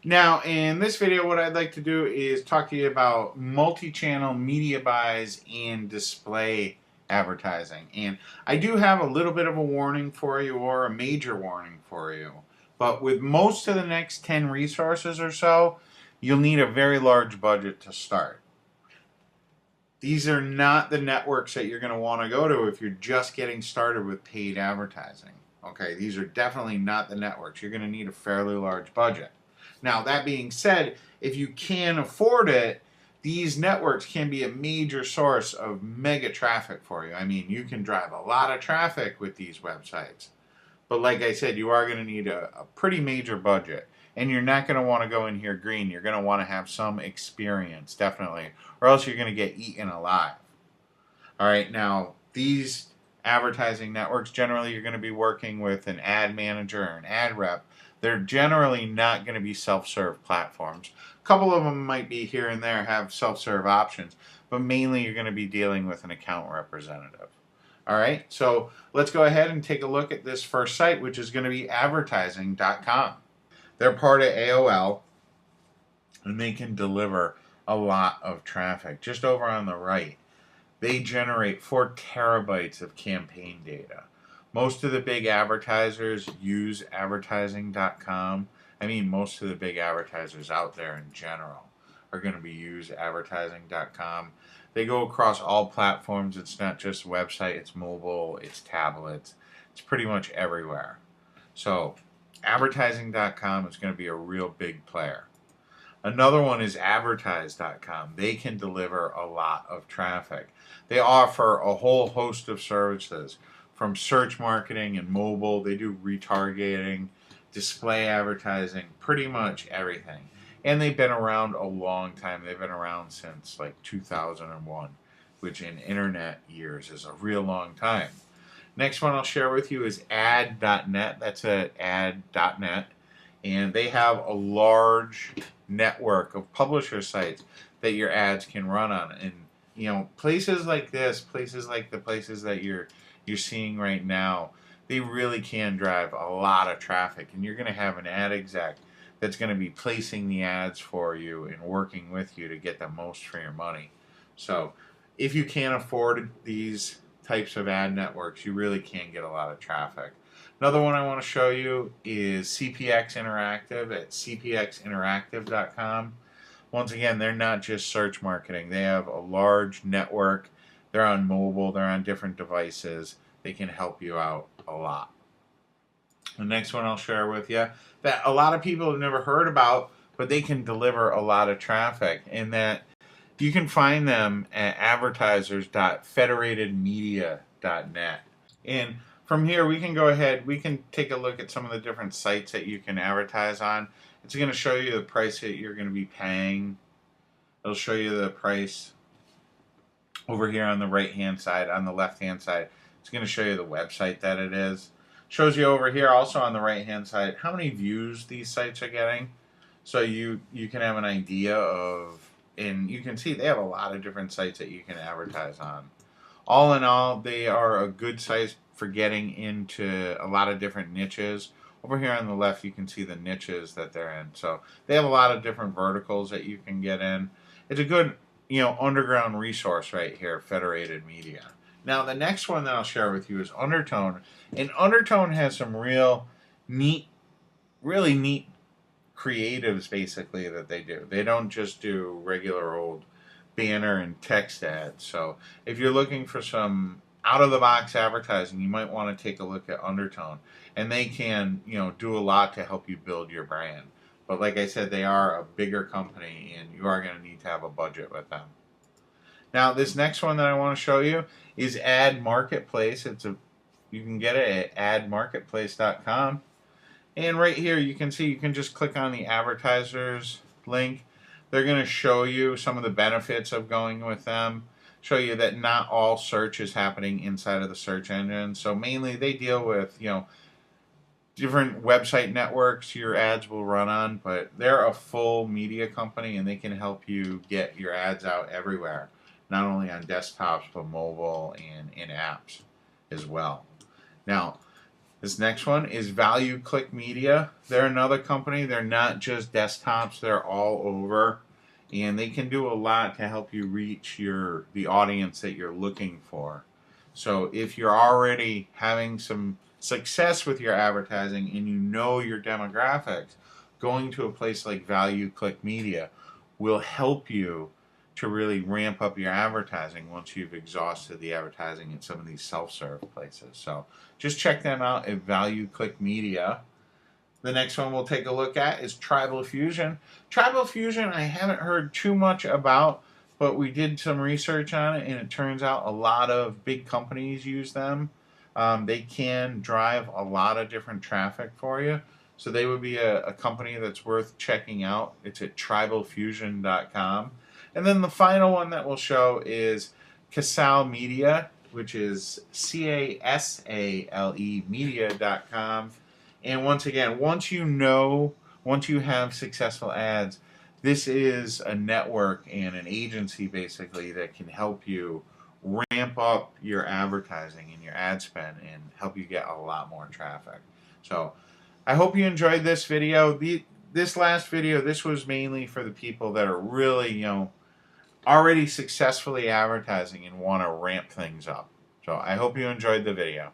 Now, in this video, what I'd like to do is talk to you about multi-channel media buys and display advertising. And I do have a little bit of a warning for you, or a major warning for you. But with most of the next 10 resources or so, you'll need a very large budget to start. These are not the networks that you're going to want to go to if you're just getting started with paid advertising. Okay, these are definitely not the networks. You're going to need a fairly large budget. Now, that being said, if you can afford it, these networks can be a major source of mega traffic for you. I mean, you can drive a lot of traffic with these websites. But like I said, you are going to need a pretty major budget. And you're not going to want to go in here green. You're going to want to have some experience, definitely. Or else you're going to get eaten alive. All right, now, these advertising networks, generally you're going to be working with an ad manager or an ad rep. They're generally not going to be self-serve platforms. A couple of them might be here and there, have self-serve options, but mainly you're going to be dealing with an account representative. All right, so let's go ahead and take a look at this first site, which is going to be advertising.com. They're part of AOL, and they can deliver a lot of traffic. Just over on the right, they generate 4 terabytes of campaign data. Most of the big advertisers use advertising.com. I mean, most of the big advertisers out there in general are going to be use advertising.com. They go across all platforms. It's not just website, it's mobile, it's tablets. It's pretty much everywhere. So, advertising.com is going to be a real big player. Another one is advertise.com. They can deliver a lot of traffic. They offer a whole host of services, from search marketing and mobile. They do retargeting, display advertising, pretty much everything. And they've been around a long time. They've been around since like 2001, which in internet years is a real long time. Next one I'll share with you is ad.net. That's at ad.net. And they have a large network of publisher sites that your ads can run on. And you know, places like this, places like the places that you're seeing right now, they really can drive a lot of traffic. And you're going to have an ad exec that's going to be placing the ads for you and working with you to get the most for your money. So if you can't afford these types of ad networks, you really can get a lot of traffic. Another one I want to show you is CPX Interactive at cpxinteractive.com. Once again, they're not just search marketing. They have a large network. They're on mobile. They're on different devices. They can help you out a lot. The next one I'll share with you that a lot of people have never heard about, but they can deliver a lot of traffic, and that you can find them at advertisers.federatedmedia.net. And from here, we can go ahead, we can take a look at some of the different sites that you can advertise on. It's going to show you the price that you're going to be paying. It'll show you the price over here on the right-hand side. On the left-hand side, it's going to show you the website that it is. Shows you over here also on the right-hand side how many views these sites are getting. So you can have an idea of, and you can see they have a lot of different sites that you can advertise on. All in all, they are a good size for getting into a lot of different niches. Over here on the left, you can see the niches that they're in. So they have a lot of different verticals that you can get in. It's a good, underground resource right here, Federated Media. Now, the next one that I'll share with you is Undertone. And Undertone has some really neat creatives, basically, that they do. They don't just do regular old banner and text ads. So if you're looking for some out-of-the-box advertising, you might want to take a look at Undertone. And they can, do a lot to help you build your brand. But like I said, they are a bigger company, and you are going to need to have a budget with them. Now, this next one that I want to show you is Ad Marketplace. You can get it at admarketplace.com. And right here, you can see, you can just click on the advertisers link. They're going to show you some of the benefits of going with them. Show you that not all search is happening inside of the search engine. So mainly they deal with, different website networks your ads will run on, but they're a full media company, and they can help you get your ads out everywhere, not only on desktops, but mobile and in apps as well. Now, This next one is Value Click Media. They're another company. They're not just desktops. They're all over, and they can do a lot to help you reach the audience that you're looking for. So if you're already having some success with your advertising and you know your demographics, going to a place like Value Click Media will help you to really ramp up your advertising once you've exhausted the advertising in some of these self-serve places. So just check them out at Value Click Media. The next one we'll take a look at is Tribal Fusion. Tribal Fusion I haven't heard too much about, but we did some research on it, and it turns out a lot of big companies use them. They can drive a lot of different traffic for you. So they would be a company that's worth checking out. It's at tribalfusion.com. And then the final one that we'll show is Casale Media, which is CASALE media.com. And once again, once you have successful ads, this is a network and an agency basically that can help you ramp up your advertising and your ad spend and help you get a lot more traffic. So I hope you enjoyed this video. This last video, this was mainly for the people that are really, already successfully advertising and want to ramp things up. So I hope you enjoyed the video.